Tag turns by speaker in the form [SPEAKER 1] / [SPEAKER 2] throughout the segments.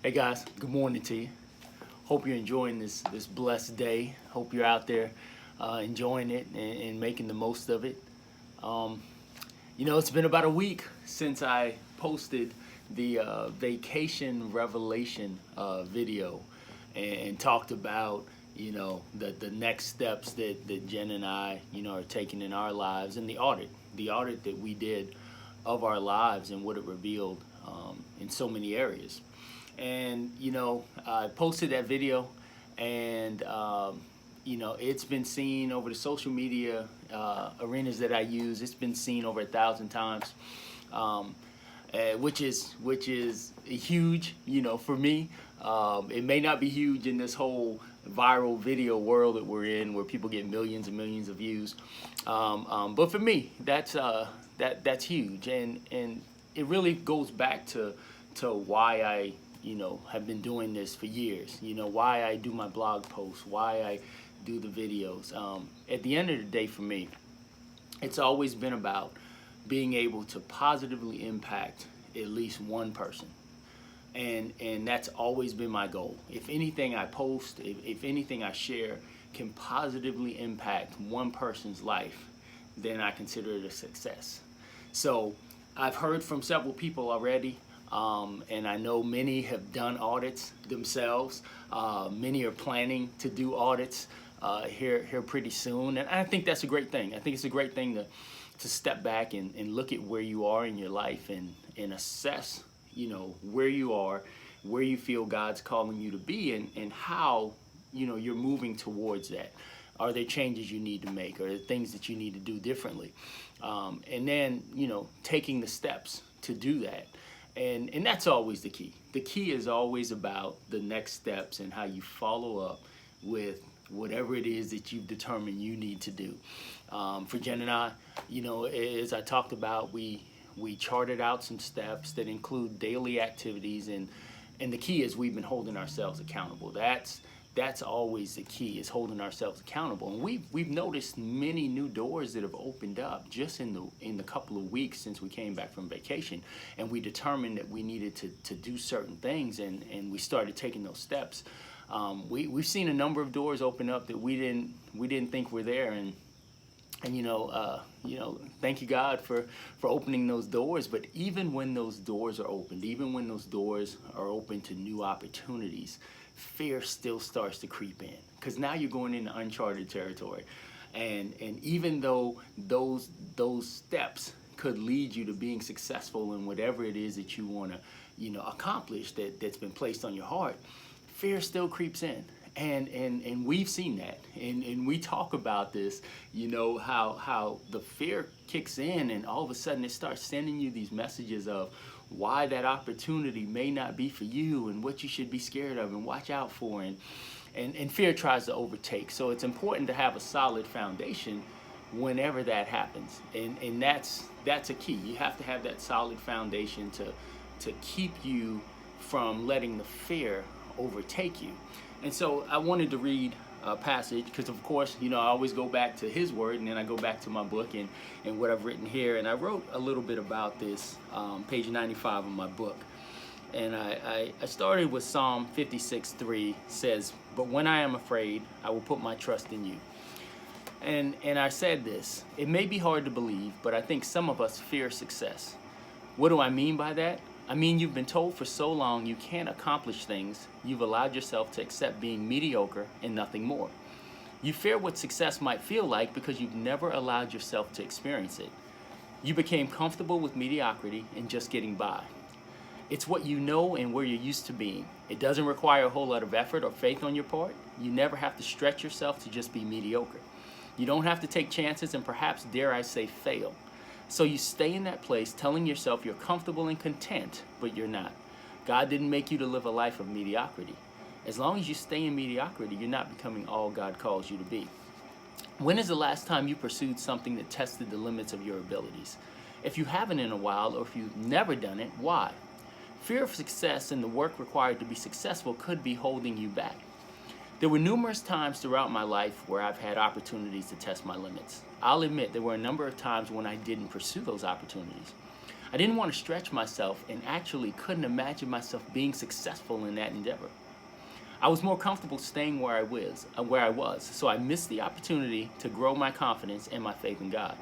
[SPEAKER 1] Hey guys, good morning to you. Hope you're enjoying this blessed day. Hope you're out there enjoying it and making the most of it. Um, it's been about a week since I posted the vacation revelation video and talked about the next steps that Jen and I are taking in our lives and the audit that we did of our lives and what it revealed in so many areas. And I posted that video, and it's been seen over the social media arenas that I use. It's been seen over 1,000 times, um, which is huge, for me. It may not be huge in this whole viral video world that we're in, where people get millions and millions of views. But for me, that's huge, and it really goes back to why I have been doing this for years. Why I do my blog posts, why I do the videos. At the end of the day, for me, it's always been about being able to positively impact at least one person. And that's always been my goal. If anything I post, if anything I share can positively impact one person's life, then I consider it a success. So I've heard from several people already, and I know many have done audits themselves. Many are planning to do audits here pretty soon, and I think that's a great thing. I think it's a great thing to step back and look at where you are in your life and assess, where you are, where you feel God's calling you to be, and how you're moving towards that. Are there changes you need to make? Are there things that you need to do differently? And then, taking the steps to do that. And that's always the key. The key is always about the next steps and how you follow up with whatever it is that you've determined you need to do. For Jen and I, as I talked about, we charted out some steps that include daily activities, and the key is we've been holding ourselves accountable. That's always the key, is holding ourselves accountable. And we've noticed many new doors that have opened up just in the couple of weeks since we came back from vacation, and we determined that we needed to do certain things, and we started taking those steps. We've seen a number of doors open up that we didn't think were there, and thank you God for opening those doors. But even when those doors are opened, even when those doors are open to new opportunities, fear still starts to creep in, because now you're going into uncharted territory. And even though those steps could lead you to being successful in whatever it is that you want to accomplish that's been placed on your heart, fear still creeps in. And we've seen that, and we talk about this, how the fear kicks in, and all of a sudden it starts sending you these messages of why that opportunity may not be for you, and what you should be scared of and watch out for, and fear tries to overtake. So it's important to have a solid foundation whenever that happens, and that's a key. You have to have that solid foundation to keep you from letting the fear overtake you. And so I wanted to read a passage, because of course, I always go back to his word, and then I go back to my book and what I've written here. And I wrote a little bit about this, page 95 of my book. And I started with Psalm 56:3 says, "But when I am afraid, I will put my trust in you." And I said this: it may be hard to believe, but I think some of us fear success. What do I mean by that? I mean, you've been told for so long you can't accomplish things, you've allowed yourself to accept being mediocre and nothing more. You fear what success might feel like because you've never allowed yourself to experience it. You became comfortable with mediocrity and just getting by. It's what you know and where you're used to being. It doesn't require a whole lot of effort or faith on your part. You never have to stretch yourself to just be mediocre. You don't have to take chances and perhaps, dare I say, fail. So you stay in that place telling yourself you're comfortable and content, but you're not. God didn't make you to live a life of mediocrity. As long as you stay in mediocrity, you're not becoming all God calls you to be. When is the last time you pursued something that tested the limits of your abilities? If you haven't in a while, or if you've never done it, why? Fear of success and the work required to be successful could be holding you back. There were numerous times throughout my life where I've had opportunities to test my limits. I'll admit there were a number of times when I didn't pursue those opportunities. I didn't want to stretch myself and actually couldn't imagine myself being successful in that endeavor. I was more comfortable staying where I was, so I missed the opportunity to grow my confidence and my faith in God.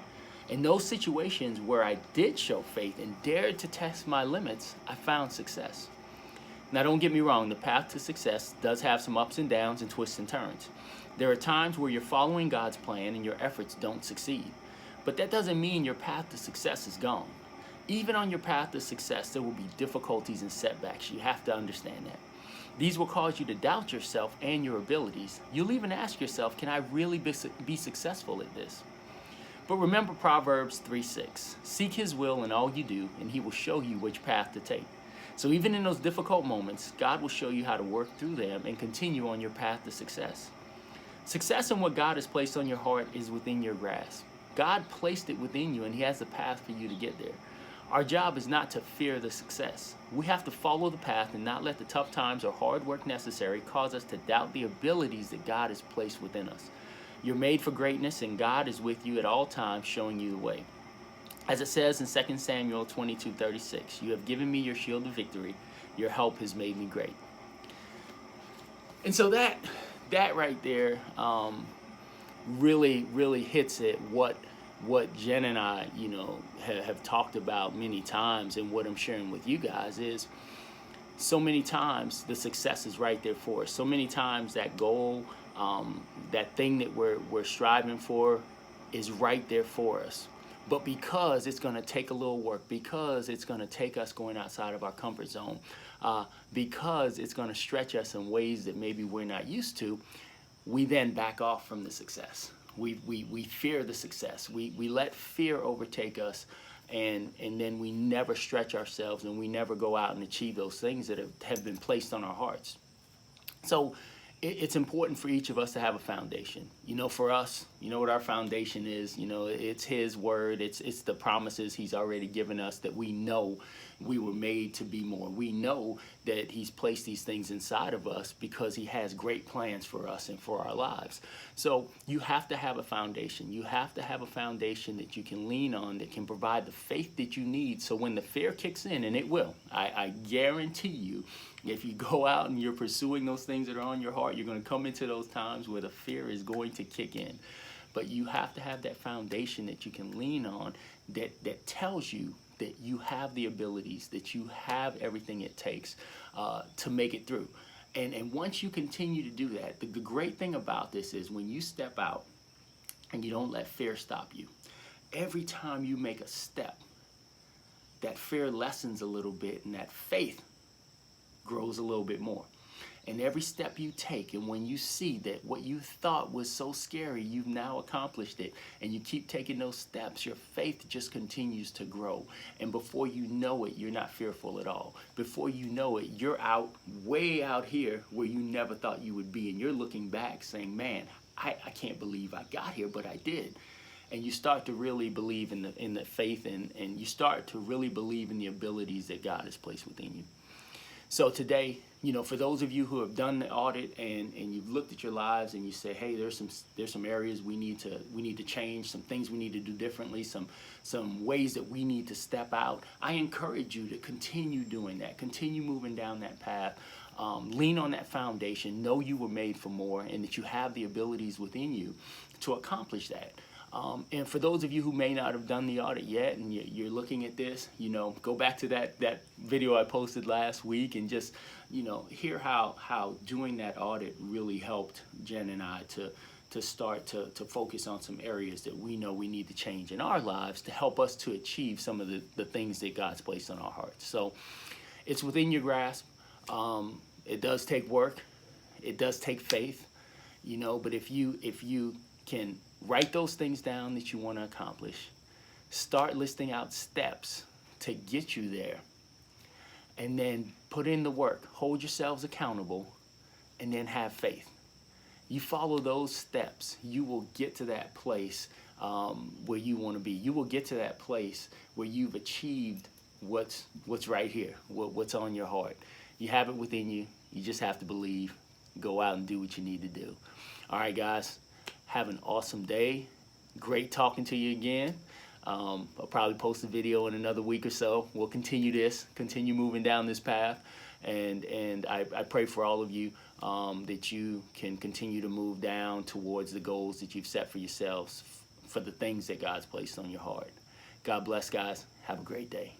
[SPEAKER 1] In those situations where I did show faith and dared to test my limits, I found success. Now, don't get me wrong, the path to success does have some ups and downs and twists and turns. There are times where you're following God's plan and your efforts don't succeed. But that doesn't mean your path to success is gone. Even on your path to success, there will be difficulties and setbacks. You have to understand that. These will cause you to doubt yourself and your abilities. You'll even ask yourself, can I really be successful at this? But remember Proverbs 3:6. Seek his will in all you do, and he will show you which path to take. So even in those difficult moments, God will show you how to work through them and continue on your path to success. Success in what God has placed on your heart is within your grasp. God placed it within you, and he has a path for you to get there. Our job is not to fear the success. We have to follow the path and not let the tough times or hard work necessary cause us to doubt the abilities that God has placed within us. You're made for greatness, and God is with you at all times, showing you the way. As it says in 2 Samuel 22:36, you have given me your shield of victory. Your help has made me great. And so that right there really hits it what Jen and I, have talked about many times, and what I'm sharing with you guys is so many times the success is right there for us. So many times that goal, that thing that we're striving for is right there for us. But because it's going to take a little work, because it's going to take us going outside of our comfort zone, because it's going to stretch us in ways that maybe we're not used to, we then back off from the success. We fear the success. We let fear overtake us, and then we never stretch ourselves, and we never go out and achieve those things that have been placed on our hearts. So it's important for each of us to have a foundation. For us, what our foundation is. It's his word. It's the promises he's already given us, that we know we were made to be more. We know that he's placed these things inside of us because he has great plans for us and for our lives. So you have to have a foundation. You have to have a foundation that you can lean on, that can provide the faith that you need. So when the fear kicks in, and it will, I guarantee you, if you go out and you're pursuing those things that are on your heart, you're going to come into those times where the fear is going to kick in. But you have to have that foundation that you can lean on, that tells you that you have the abilities, that you have everything it takes to make it through. And once you continue to do that, the great thing about this is when you step out and you don't let fear stop you, every time you make a step, that fear lessens a little bit, and that faith grows a little bit more. And every step you take, and when you see that what you thought was so scary, you've now accomplished it, and you keep taking those steps, your faith just continues to grow. And before you know it, you're not fearful at all. Before you know it, you're way out here where you never thought you would be. And you're looking back saying, man, I can't believe I got here, but I did. And you start to really believe in the faith, and you start to really believe in the abilities that God has placed within you. So today, for those of you who have done the audit and you've looked at your lives and you say, hey, there's some areas we need to change, some things we need to do differently, some ways that we need to step out, I encourage you to continue doing that, continue moving down that path. Lean on that foundation, know you were made for more, and that you have the abilities within you to accomplish that. And for those of you who may not have done the audit yet, and you're looking at this, go back to that video I posted last week, and just, hear how doing that audit really helped Jen and I to start to focus on some areas that we know we need to change in our lives to help us to achieve some of the things that God's placed on our hearts. So it's within your grasp. It does take work. It does take faith, but if you can write those things down that you want to accomplish, start listing out steps to get you there, and then put in the work, hold yourselves accountable, and then have faith. You follow those steps, you will get to that place where you want to be. You will get to that place where you've achieved what's right here, what's on your heart. You have it within you. You just have to believe. Go out and do what you need to do. All right, guys. Have an awesome day. Great talking to you again. I'll probably post a video in another week or so. We'll continue moving down this path. And I pray for all of you that you can continue to move down towards the goals that you've set for yourselves, for the things that God's placed on your heart. God bless, guys. Have a great day.